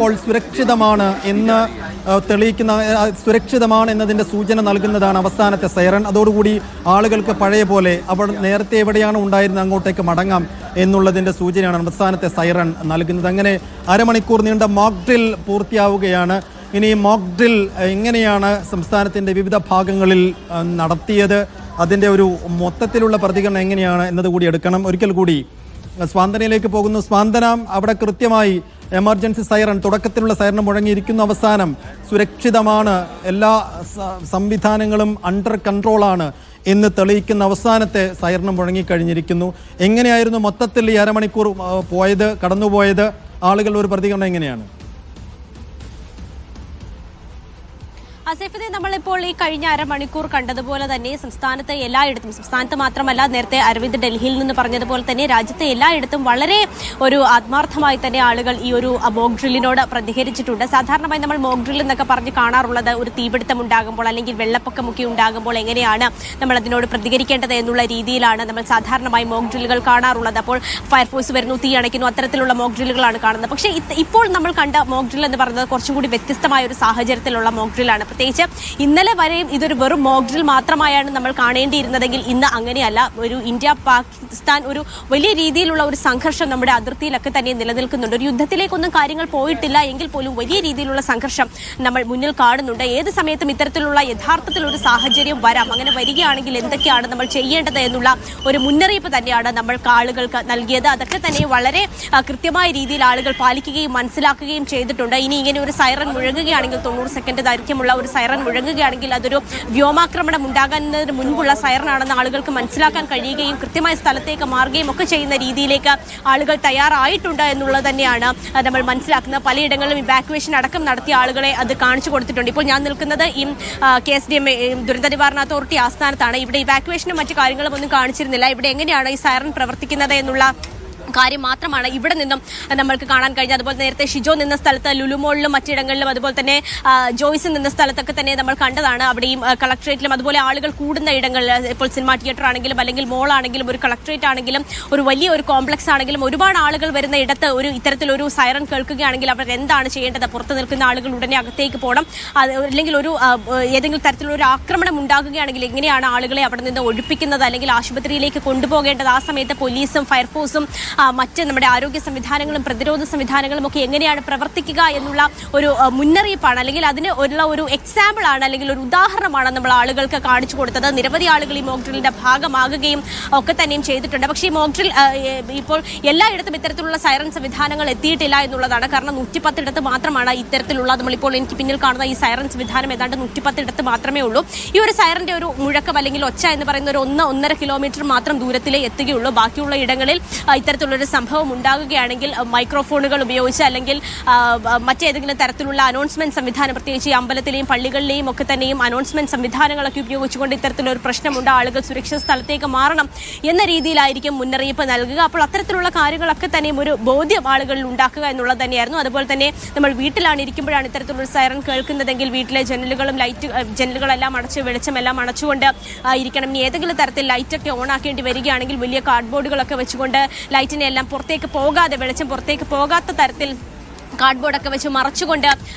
ഇപ്പോൾ സുരക്ഷിതമാണ് എന്ന് തെളിയിക്കുന്ന സുരക്ഷിതമാണ് എന്നതിൻ്റെ സൂചന നൽകുന്നതാണ് അവസാനത്തെ സൈറൺ. അതോടുകൂടി ആളുകൾക്ക് പഴയ പോലെ നേരത്തെ എവിടെയാണ് ഉണ്ടായിരുന്നത് അങ്ങോട്ടേക്ക് മടങ്ങാം എന്നുള്ളതിൻ്റെ സൂചനയാണ് അവസാനത്തെ സൈറൺ നൽകുന്നത്. അങ്ങനെ അരമണിക്കൂർ നീണ്ട മോക്ക് ഡ്രിൽ പൂർത്തിയാവുകയാണ്. ഇനി മോക്ക് ഡ്രിൽ എങ്ങനെയാണ് സംസ്ഥാനത്തിൻ്റെ വിവിധ ഭാഗങ്ങളിൽ നടത്തിയത്, അതിൻ്റെ ഒരു മൊത്തത്തിലുള്ള പ്രതികരണം എങ്ങനെയാണ് എന്നതുകൂടി എടുക്കണം. ഒരിക്കൽ കൂടി സ്വാന്തനയിലേക്ക് പോകുന്നു. സ്വാന്തന, അവിടെ കൃത്യമായി എമർജൻസി സൈറൺ, തുടക്കത്തിലുള്ള സൈറൺ മുഴങ്ങിയിരിക്കുന്നു. അവസാനം സുരക്ഷിതമാണ്, എല്ലാ സംവിധാനങ്ങളും അണ്ടർ കൺട്രോളാണ് എന്ന് തെളിയിക്കുന്ന അവസാനത്തെ സൈറൺ മുഴങ്ങിക്കഴിഞ്ഞിരിക്കുന്നു. എങ്ങനെയായിരുന്നു മൊത്തത്തിൽ ഈ അരമണിക്കൂർ കടന്നുപോയത്? ആളുകൾ ഒരു പ്രതികരണം എങ്ങനെയാണ്? ആസിഫിനെ നമ്മളിപ്പോൾ ഈ കഴിഞ്ഞ അരമണിക്കൂർ കണ്ടതുപോലെ തന്നെ സംസ്ഥാനത്ത് എല്ലായിടത്തും, സംസ്ഥാനത്ത് മാത്രമല്ല നേരത്തെ അരവിന്ദ് ഡൽഹിയിൽ നിന്ന് പറഞ്ഞതുപോലെ തന്നെ രാജ്യത്തെ എല്ലായിടത്തും വളരെ ഒരു ആത്മാർത്ഥമായി തന്നെ ആളുകൾ ഈ ഒരു മോക്ക് ഡ്രില്ലിനോട് പ്രതികരിച്ചിട്ടുണ്ട്. സാധാരണമായി നമ്മൾ മോക്ക് ഡ്രിൽ എന്നൊക്കെ പറഞ്ഞ് കാണാറുള്ളത് ഒരു തീപിടുത്തം ഉണ്ടാകുമ്പോൾ അല്ലെങ്കിൽ വെള്ളപ്പൊക്കമൊക്കെ ഉണ്ടാകുമ്പോൾ എങ്ങനെയാണ് നമ്മൾ അതിനോട് പ്രതികരിക്കേണ്ടത് എന്നുള്ള രീതിയിലാണ് നമ്മൾ സാധാരണമായി മോക്ക് ഡ്രില്ലുകൾ കാണാറുള്ളത്. അപ്പോൾ ഫയർഫോഴ്സ് വരുന്നു, തീ അണയ്ക്കുന്നു, അത്തരത്തിലുള്ള മോക്ക് ഡ്രില്ലുകളാണ് കാണുന്നത്. പക്ഷേ ഇപ്പോൾ നമ്മൾ കണ്ട മോക്ക് ഡ്രിൽ എന്ന് പറയുന്നത് കുറച്ചും കൂടി വ്യത്യസ്തമായ ഒരു സാഹചര്യത്തിലുള്ള മോക്ക് ഡ്രില്ലാണ്. പ്രത്യേകിച്ച് ഇന്നലെ വരെയും ഇതൊരു വെറും മോക്ക് ഡ്രിൽ മാത്രമായാണ് നമ്മൾ കാണേണ്ടിയിരുന്നതെങ്കിൽ ഇന്ന് അങ്ങനെയല്ല. ഒരു ഇന്ത്യ പാകിസ്ഥാൻ ഒരു വലിയ രീതിയിലുള്ള ഒരു സംഘർഷം നമ്മുടെ അതിർത്തിയിലൊക്കെ തന്നെ നിലനിൽക്കുന്നുണ്ട്. ഒരു യുദ്ധത്തിലേക്കൊന്നും കാര്യങ്ങൾ പോയിട്ടില്ല എങ്കിൽ പോലും വലിയ രീതിയിലുള്ള സംഘർഷം നമ്മൾ മുന്നിൽ കാണുന്നുണ്ട്. ഏത് സമയത്തും ഇത്തരത്തിലുള്ള യഥാർത്ഥത്തിലൊരു സാഹചര്യം വരാം. അങ്ങനെ വരികയാണെങ്കിൽ എന്തൊക്കെയാണ് നമ്മൾ ചെയ്യേണ്ടത് എന്നുള്ള ഒരു മുന്നറിയിപ്പ് തന്നെയാണ് നമ്മൾ ആളുകൾക്ക് നൽകിയത്. അതൊക്കെ തന്നെ വളരെ കൃത്യമായ രീതിയിൽ ആളുകൾ പാലിക്കുകയും മനസ്സിലാക്കുകയും ചെയ്തിട്ടുണ്ട്. ഇനി ഇങ്ങനെ ഒരു സൈറൺ മുഴങ്ങുകയാണെങ്കിൽ 90 സെക്കൻഡ് ദൈർഘ്യമുള്ള ഒരു സൈറൺ മുഴങ്ങുകയാണെങ്കിൽ അതൊരു വ്യോമാക്രമണം ഉണ്ടാകുന്നതിന് മുൻപുള്ള സൈറനാണെന്ന് ആളുകൾക്ക് മനസ്സിലാക്കാൻ കഴിയുകയും കൃത്യമായ സ്ഥലത്തേക്ക് മാറുകയും ഒക്കെ ചെയ്യുന്ന രീതിയിലേക്ക് ആളുകൾ തയ്യാറായിട്ടുണ്ട് എന്നുള്ളത് തന്നെയാണ് നമ്മൾ മനസ്സിലാക്കുന്നത്. പലയിടങ്ങളിലും ഇവാക്യുവേഷൻ അടക്കം നടത്തിയ ആളുകളെ അത് കാണിച്ചു കൊടുത്തിട്ടുണ്ട്. ഇപ്പോൾ ഞാൻ നിൽക്കുന്നത് ഈ KSDM ദുരന്ത നിവാരണ അതോറിറ്റി ആസ്ഥാനത്താണ്. ഇവിടെ ഇവാക്യുവേഷനും മറ്റു കാര്യങ്ങളും ഒന്നും കാണിച്ചിരുന്നില്ല. ഇവിടെ എങ്ങനെയാണ് ഈ സൈറൺ പ്രവർത്തിക്കുന്നത് എന്നുള്ള കാര്യം മാത്രമാണ് ഇവിടെ നിന്നും നമ്മൾക്ക് കാണാൻ കഴിഞ്ഞത്. അതുപോലെ നേരത്തെ ഷിജോ നിന്ന സ്ഥലത്ത്, ലുലുമോളിലും മറ്റിടങ്ങളിലും, അതുപോലെ തന്നെ ജോയ്സ് നിന്ന സ്ഥലത്തൊക്കെ തന്നെ നമ്മൾ കണ്ടതാണ്. അവിടെയും കളക്ട്രേറ്റിലും അതുപോലെ ആളുകൾ കൂടുന്ന ഇടങ്ങളിൽ, ഇപ്പോൾ സിനിമാ തിയേറ്റർ ആണെങ്കിലും അല്ലെങ്കിൽ മോൾ ആണെങ്കിലും ഒരു കളക്ട്രേറ്റ് ആണെങ്കിലും ഒരു വലിയ ഒരു കോംപ്ലക്സ് ആണെങ്കിലും ഒരുപാട് ആളുകൾ വരുന്ന ഇടത്ത് ഒരു ഇത്തരത്തിലൊരു സൈറൺ കേൾക്കുകയാണെങ്കിൽ അവർ എന്താണ് ചെയ്യേണ്ടത്? പുറത്ത് നിൽക്കുന്ന ആളുകൾ ഉടനെ അകത്തേക്ക് പോകണം, അല്ലെങ്കിൽ ഒരു ഏതെങ്കിലും തരത്തിലുള്ള ഒരു ആക്രമണം ഉണ്ടാകുകയാണെങ്കിൽ എങ്ങനെയാണ് ആളുകളെ അവിടെ നിന്ന് ഒഴിപ്പിക്കുന്നത് അല്ലെങ്കിൽ ആശുപത്രിയിലേക്ക് കൊണ്ടുപോകേണ്ടത്? ആ സമയത്ത് പോലീസും ഫയർഫോഴ്സും മറ്റ് നമ്മുടെ ആരോഗ്യ സംവിധാനങ്ങളും പ്രതിരോധ സംവിധാനങ്ങളും ഒക്കെ എങ്ങനെയാണ് പ്രവർത്തിക്കുക എന്നുള്ള ഒരു മുന്നറിയിപ്പാണ്, അല്ലെങ്കിൽ അതിന് ഒരു എക്സാമ്പിൾ ആണ്, അല്ലെങ്കിൽ ഒരു ഉദാഹരണമാണ് നമ്മൾ ആളുകൾക്ക് കാണിച്ചു കൊടുത്തത്. നിരവധി ആളുകൾ ഈ മോക്ക് ഡ്രില്ലിന്റെ ഭാഗമാകുകയും ഒക്കെ തന്നെയും ചെയ്തിട്ടുണ്ട്. പക്ഷേ ഈ മോക്ക് ഡ്രിൽ ഇപ്പോൾ എല്ലായിടത്തും ഇത്തരത്തിലുള്ള സൈറൺ സംവിധാനങ്ങൾ എത്തിയിട്ടില്ല എന്നുള്ളതാണ്. കാരണം 110 ഇടത്ത് മാത്രമാണ് ഇത്തരത്തിലുള്ള, നമ്മളിപ്പോൾ എനിക്ക് പിന്നിൽ കാണുന്ന ഈ സൈറൺ സംവിധാനം ഏതാണ്ട് 110 ഇടത്ത് മാത്രമേ ഉള്ളൂ. ഈ ഒരു സൈറന്റെ ഒരു മുഴക്കം അല്ലെങ്കിൽ ഒച്ച എന്ന് പറയുന്ന ഒരു 1-1.5 കിലോമീറ്റർ മാത്രം ദൂരത്തിലേ എത്തുകയുള്ളൂ. ബാക്കിയുള്ള ഇടങ്ങളിൽ ഇത്തരത്തിലുള്ള ഒരു സംഭവം ഉണ്ടാകുകയാണെങ്കിൽ മൈക്രോഫോണുകൾ ഉപയോഗിച്ച് അല്ലെങ്കിൽ മറ്റേതെങ്കിലും തരത്തിലുള്ള അനൗൺസ്മെന്റ് സംവിധാനം, പ്രത്യേകിച്ച് ഈ അമ്പലത്തിലെയും പള്ളികളിലെയും ഒക്കെ തന്നെയും അനൗൺസ്മെന്റ് സംവിധാനങ്ങളൊക്കെ ഉപയോഗിച്ചുകൊണ്ട് ഇത്തരത്തിലൊരു പ്രശ്നമുണ്ട്, ആളുകൾ സുരക്ഷിത സ്ഥലത്തേക്ക് മാറണം എന്ന രീതിയിലായിരിക്കും മുന്നറിയിപ്പ് നൽകുക. അപ്പോൾ അത്തരത്തിലുള്ള കാര്യങ്ങളൊക്കെ തന്നെയും ഒരു ബോധ്യം ആളുകളിൽ ഉണ്ടാക്കുക എന്നുള്ളത് തന്നെയായിരുന്നു. അതുപോലെ തന്നെ നമ്മൾ വീട്ടിലാണ് ഇരിക്കുമ്പോഴാണ് ഇത്തരത്തിലുള്ള സൈറൺ കേൾക്കുന്നതെങ്കിൽ വീട്ടിലെ ജനലുകളെല്ലാം അടച്ച് വെളിച്ചമെല്ലാം അടച്ചുകൊണ്ട് ഇരിക്കണം. ഇനി ഏതെങ്കിലും തരത്തിൽ ലൈറ്റൊക്കെ ഓൺ ആക്കേണ്ടി വരികയാണെങ്കിൽ വലിയ കാർഡ്ബോർഡുകളൊക്കെ വെച്ചുകൊണ്ട് ലൈറ്റിനെ എല്ലാം പുറത്തേക്ക് പോകാതെ, വെളിച്ചം പുറത്തേക്ക് പോകാത്ത തരത്തിൽ കാർഡ്ബോർഡൊക്കെ വെച്ച് മറച്ചുകൊണ്ട്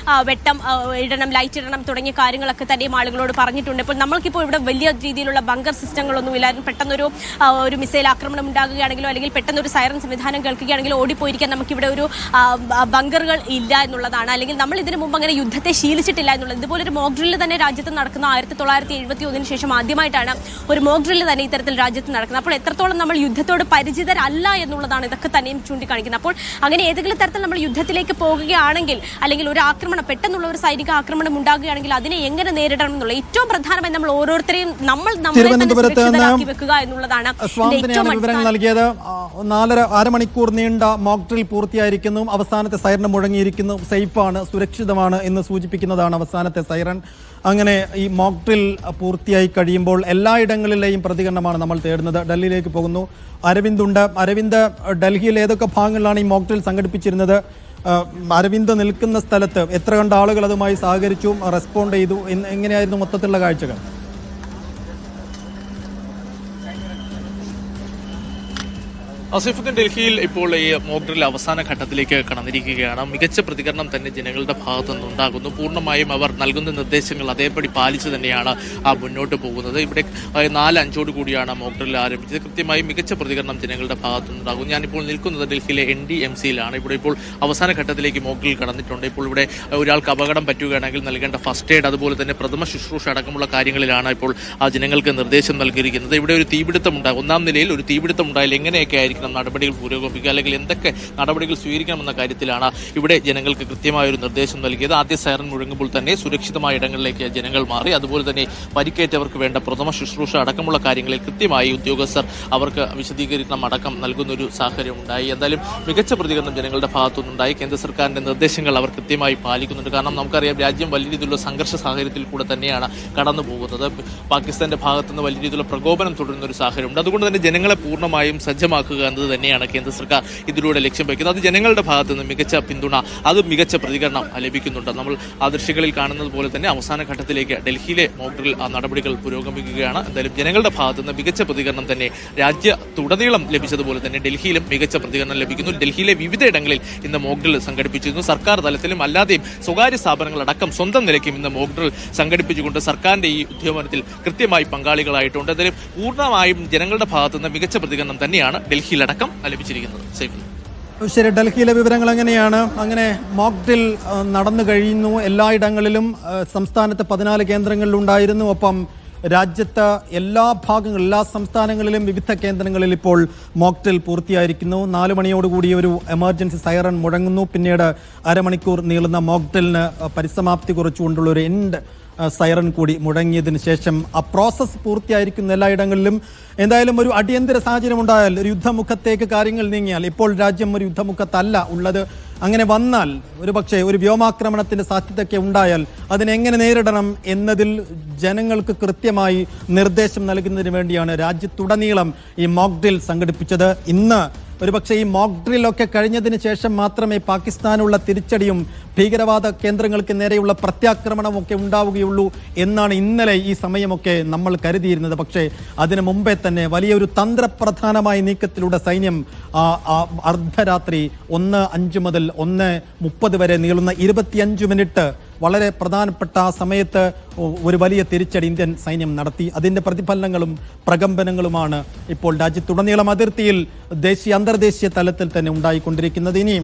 വെട്ടം ഇടണം, ലൈറ്റ് ഇടണം തുടങ്ങിയ കാര്യങ്ങളൊക്കെ തന്നെയും ആളുകളോട് പറഞ്ഞിട്ടുണ്ട്. ഇപ്പോൾ നമ്മൾക്കിപ്പോൾ ഇവിടെ വലിയ രീതിയിലുള്ള ബങ്കർ സിസ്റ്റങ്ങളൊന്നും ഇല്ലായിരുന്നു. പെട്ടെന്നൊരു മിസൈൽ ആക്രമണം ഉണ്ടാകുകയാണെങ്കിലോ അല്ലെങ്കിൽ പെട്ടെന്നൊരു സൈറൺ സംവിധാനം കേൾക്കുകയാണെങ്കിലോ ഓടിപ്പോയിരിക്കാൻ നമുക്കിവിടെ ഒരു ബങ്കറുകൾ ഇല്ല എന്നുള്ളതാണ്. അല്ലെങ്കിൽ നമ്മൾ ഇതിനു മുമ്പ് അങ്ങനെ യുദ്ധത്തെ ശീലിച്ചിട്ടില്ല എന്നുള്ളത്. ഇതുപോലൊരു മോക്ക് ഡ്രില്ല് തന്നെ രാജ്യത്ത് നടക്കുന്ന 1971 ശേഷം ആദ്യമായിട്ടാണ് ഒരു മോക്ക് ഡ്രില്ല് തന്നെ ഇത്തരത്തിൽ രാജ്യത്ത് നടക്കുന്നത്. അപ്പോൾ എത്രത്തോളം നമ്മൾ യുദ്ധത്തോട് പരിചിതരല്ല എന്നുള്ളതാണ് ഇതൊക്കെ തന്നെയും ചൂണ്ടിക്കാണിക്കുന്നത്. അപ്പോൾ അങ്ങനെ ഏതെങ്കിലും തരത്തിൽ നമ്മൾ യുദ്ധത്തിലേക്ക് പോകുകയാണെങ്കിൽ അല്ലെങ്കിൽ ഒരു ആക്രമണം, പെട്ടെന്നുള്ള ഒരു സൈനിക ആക്രമണം ഉണ്ടാകുകയാണെങ്കിൽ അതിനെ എങ്ങനെ നേരിടണം എന്നുള്ള ഏറ്റവും പ്രധാനമായി നമ്മൾ ഓരോരുത്തരെയും നമ്മളെ വെക്കുക എന്നുള്ളതാണ്. വിവരങ്ങൾ നൽകിയത്. 4.5 മണിക്കൂർ നീണ്ട മോക്ക് ഡ്രിൽ പൂർത്തിയായിരിക്കുന്നു. അവസാനത്തെ സൈറൺ മുഴങ്ങിയിരിക്കുന്നു. സേഫാണ്, സുരക്ഷിതമാണ് എന്ന് സൂചിപ്പിക്കുന്നതാണ് അവസാനത്തെ സൈറൺ. അങ്ങനെ ഈ മോക്ക് ഡ്രിൽ പൂർത്തിയായി കഴിയുമ്പോൾ എല്ലായിടങ്ങളിലെയും പ്രതികരണമാണ് നമ്മൾ തേടുന്നത്. ഡൽഹിയിലേക്ക് പോകുന്നു. അരവിന്ദ്, ഡൽഹിയിൽ ഏതൊക്കെ ഭാഗങ്ങളിലാണ് ഈ മോക്ക് ഡ്രിൽ സംഘടിപ്പിച്ചിരുന്നത്? അരവിന്ദ് നിൽക്കുന്ന സ്ഥലത്ത് എത്ര കണ്ട ആളുകൾ അതുമായി സഹകരിച്ചു, റെസ്പോണ്ട് ചെയ്തു, എങ്ങനെയായിരുന്നു മൊത്തത്തിലുള്ള കാഴ്ചകൾ? സൈഫുദ്ദീൻ, ഡൽഹിയിൽ ഇപ്പോൾ ഈ മോക്ക് ഡ്രിൽ അവസാന ഘട്ടത്തിലേക്ക് കടന്നിരിക്കുകയാണ്. മികച്ച പ്രതികരണം തന്നെ ജനങ്ങളുടെ ഭാഗത്തു നിന്നുണ്ടാകുന്നു. പൂർണ്ണമായും അവർ നൽകുന്ന നിർദ്ദേശങ്ങൾ അതേപടി പാലിച്ചു തന്നെയാണ് മുന്നോട്ട് പോകുന്നത്. ഇവിടെ 4-5 കൂടിയാണ് മോക്ക് ഡ്രിൽ ആരംഭിച്ചത്. കൃത്യമായി മികച്ച പ്രതികരണം ജനങ്ങളുടെ ഭാഗത്തു നിന്നുണ്ടാകും. ഞാനിപ്പോൾ നിൽക്കുന്നത് ഡൽഹിയിലെ NDMCയിലാണ്. ഇവിടെ ഇപ്പോൾ അവസാന ഘട്ടത്തിലേക്ക് മോക്ക് ഡ്രിൽ കടന്നിട്ടുണ്ട്. ഇപ്പോൾ ഇവിടെ ഒരാൾക്ക് അപകടം പറ്റുകയാണെങ്കിൽ നൽകേണ്ട ഫസ്റ്റ് എയ്ഡ്, അതുപോലെ തന്നെ പ്രഥമ ശുശ്രൂഷ അടക്കമുള്ള കാര്യങ്ങളിലാണ് ഇപ്പോൾ ജനങ്ങൾക്ക് നിർദ്ദേശം നൽകിയിരിക്കുന്നത്. ഇവിടെ ഒരു തീപിടുത്തമുണ്ടായി, 1-ാം നിലയിൽ ഒരു തീപിടുത്തം ഉണ്ടായാൽ എങ്ങനെയൊക്കെ ആയിരിക്കും നടപടികൾ പുരോഗമിക്കുക, അല്ലെങ്കിൽ എന്തൊക്കെ നടപടികൾ സ്വീകരിക്കണമെന്ന കാര്യത്തിലാണ് ഇവിടെ ജനങ്ങൾക്ക് കൃത്യമായൊരു നിർദ്ദേശം നൽകിയത്. ആദ്യ സൈറൻ മുഴങ്ങുമ്പോൾ തന്നെ സുരക്ഷിതമായ ഇടങ്ങളിലേക്ക് ജനങ്ങൾ മാറി. അതുപോലെ തന്നെ പരിക്കേറ്റവർക്ക് വേണ്ട പ്രഥമ ശുശ്രൂഷ അടക്കമുള്ള കാര്യങ്ങളിൽ കൃത്യമായി ഉദ്യോഗസ്ഥർ അവർക്ക് വിശദീകരണം അടക്കം നൽകുന്ന ഒരു സാഹചര്യം ഉണ്ടായി. എന്തായാലും മികച്ച പ്രതികരണം ജനങ്ങളുടെ ഭാഗത്തുനിന്നുണ്ടായി. കേന്ദ്ര സർക്കാരിന്റെ നിർദ്ദേശങ്ങൾ അവർ കൃത്യമായി പാലിക്കുന്നുണ്ട്. കാരണം നമുക്കറിയാം, രാജ്യം വലിയ രീതിയിലുള്ള സംഘർഷ സാഹചര്യത്തിൽ കൂടെ തന്നെയാണ് കടന്നു പോകുന്നത്. പാകിസ്ഥാന്റെ ഭാഗത്തുനിന്ന് വലിയ രീതിയിലുള്ള പ്രകോപനം തുടരുന്ന ഒരു സാഹചര്യമുണ്ട്. അതുകൊണ്ട് തന്നെ ജനങ്ങളെ പൂർണ്ണമായും സജ്ജമാക്കുക എന്നത് തന്നെയാണ് കേന്ദ്ര സർക്കാർ ഇതിലൂടെ ലക്ഷ്യം വയ്ക്കുന്നത്. അത് ജനങ്ങളുടെ ഭാഗത്തു നിന്ന് മികച്ച പിന്തുണ, അത് മികച്ച പ്രതികരണം ലഭിക്കുന്നുണ്ട്. നമ്മൾ ആ ദൃശ്യങ്ങളിൽ കാണുന്നത് പോലെ തന്നെ അവസാന ഘട്ടത്തിലേക്ക് ഡൽഹിയിലെ മോക്ക് ഡ്രിൽ നടപടികൾ പുരോഗമിക്കുകയാണ്. എന്തായാലും ജനങ്ങളുടെ ഭാഗത്തു നിന്ന് മികച്ച പ്രതികരണം തന്നെ രാജ്യത്തുടനീളം ലഭിച്ചതുപോലെ തന്നെ ഡൽഹിയിലും മികച്ച പ്രതികരണം ലഭിക്കുന്നു. ഡൽഹിയിലെ വിവിധയിടങ്ങളിൽ ഇന്ന് മോക്ക് ഡ്രിൽ സംഘടിപ്പിച്ചിരുന്നു. സർക്കാർ തലത്തിലും അല്ലാതെയും സ്വകാര്യ സ്ഥാപനങ്ങളടക്കം സ്വന്തം നിലയ്ക്കും ഇന്ന് മോക്ക് ഡ്രിൽ സംഘടിപ്പിച്ചുകൊണ്ട് സർക്കാരിന്റെ ഈ ഉദ്യമനത്തിൽ കൃത്യമായി പങ്കാളികളായിട്ടുണ്ട്. എന്തായാലും പൂർണ്ണമായും ജനങ്ങളുടെ ഭാഗത്തു നിന്ന് മികച്ച പ്രതികരണം തന്നെയാണ് ഡൽഹിയിലടക്കം ലഭിച്ചിരിക്കുന്നത്. ശരി, ഡൽഹിയിലെ വിവരങ്ങൾ എങ്ങനെയാണ്? അങ്ങനെ മോക്ക് ഡ്രിൽ നടന്നു കഴിയുന്നു എല്ലായിടങ്ങളിലും. സംസ്ഥാനത്ത് 14 കേന്ദ്രങ്ങളിലുണ്ടായിരുന്നു. ഒപ്പം രാജ്യത്ത് എല്ലാ ഭാഗങ്ങളിലും, എല്ലാ സംസ്ഥാനങ്ങളിലും വിവിധ കേന്ദ്രങ്ങളിൽ ഇപ്പോൾ മോക്ക് ഡ്രിൽ പൂർത്തിയായിരിക്കുന്നു. 4 മണിയോടുകൂടി ഒരു എമർജൻസി സൈറൺ മുഴങ്ങുന്നു. പിന്നീട് അരമണിക്കൂർ നീളുന്ന മോക്ക് ഡ്രിലിന് പരിസമാപ്തി കുറിച്ചുകൊണ്ടുള്ള ഒരു എൻഡ് സൈറൺ കൂടി മുഴങ്ങിയതിന് ശേഷം ആ പ്രോസസ്സ് പൂർത്തിയായിരിക്കുന്ന എല്ലായിടങ്ങളിലും. എന്തായാലും ഒരു അടിയന്തര സാഹചര്യം ഉണ്ടായാൽ, ഒരു യുദ്ധമുഖത്തേക്ക് കാര്യങ്ങൾ നീങ്ങിയാൽ, ഇപ്പോൾ രാജ്യം ഒരു യുദ്ധമുഖത്തല്ല ഉള്ളത്. അങ്ങനെ വന്നാൽ ഒരുപക്ഷെ ഒരു വ്യോമാക്രമണത്തിന്റെ സാധ്യതയൊക്കെ ഉണ്ടായാൽ അതിനെങ്ങനെ നേരിടണം എന്നതിൽ ജനങ്ങൾക്ക് കൃത്യമായി നിർദ്ദേശം നൽകുന്നതിന് വേണ്ടിയാണ് രാജ്യത്തുടനീളം ഈ മോക്ക് ഡ്രിൽ സംഘടിപ്പിച്ചത്. ഇന്ന് ഒരുപക്ഷെ ഈ മോക്ക് ഡ്രില്ലൊക്കെ കഴിഞ്ഞതിന് ശേഷം മാത്രമേ പാകിസ്ഥാനുള്ള തിരിച്ചടിയും ഭീകരവാദ കേന്ദ്രങ്ങൾക്ക് നേരെയുള്ള പ്രത്യാക്രമണമൊക്കെ ഉണ്ടാവുകയുള്ളൂ എന്നാണ് ഇന്നലെ ഈ സമയമൊക്കെ നമ്മൾ കരുതിയിരുന്നത്. പക്ഷേ അതിനു മുമ്പേ തന്നെ വലിയൊരു തന്ത്രപ്രധാനമായ നീക്കത്തിലൂടെ സൈന്യം അർദ്ധരാത്രി 1:05 മുതൽ 1:30 വരെ നീളുന്ന 25 മിനിറ്റ് വളരെ പ്രധാനപ്പെട്ട ആ സമയത്ത് ഒരു വലിയ തിരിച്ചടി ഇന്ത്യൻ സൈന്യം നടത്തി. അതിന്റെ പ്രതിഫലനങ്ങളും പ്രകമ്പനങ്ങളുമാണ് ഇപ്പോൾ രാജ്യത്തുടനീളം അതിർത്തിയിൽ ദേശീയ അന്തർദേശീയ തലത്തിൽ തന്നെ ഉണ്ടായിക്കൊണ്ടിരിക്കുന്നത്. ഇനിയും